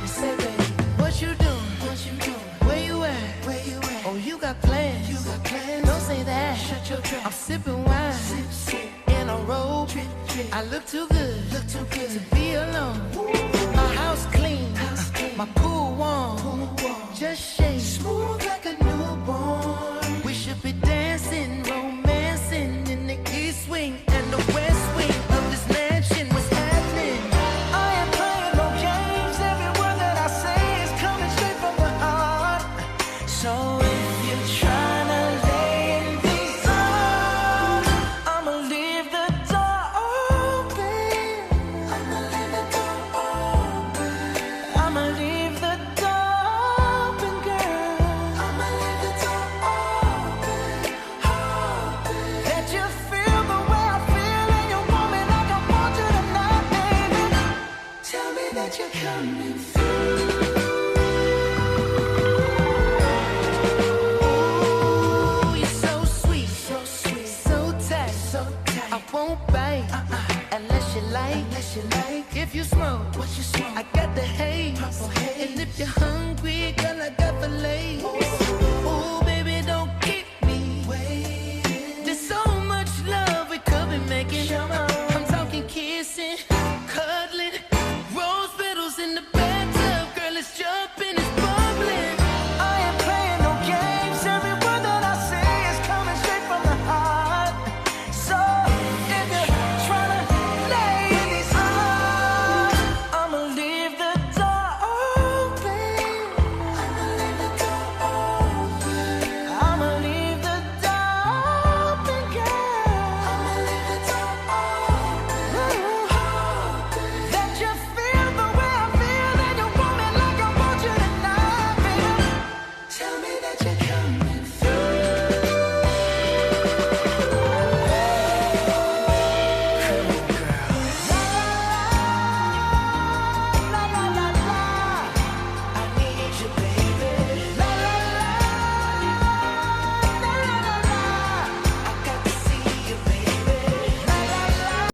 say, baby, what you doing? What you doing? Where you at? Where you at? Oh, you got plans? You got plans? Don't say that. Shut your trap. I'm sipping wine, in a robe. I look too good to be alone. My house clean, my pool warm. Just shake smooth like a newborn. We should be dancing, romancing in the east wing and the west wing of this mansion. What's happening? I ain't playing no games. Every word that I say is coming straight from the heart. So if you're trying to lay in these arms, I'ma leave the door open. I'ma leave the door open. I'ma leave the door open, girl. I'ma leave the door open, open. Let you feel the way I feel, and you want me like I want you tonight, baby. Tell me that you're coming through. Ooh, you're so sweet, so tight, I won't bite unless you like. If you smoke, what you smoke? I got the haze. And if you're hungry, girl, I got the lace.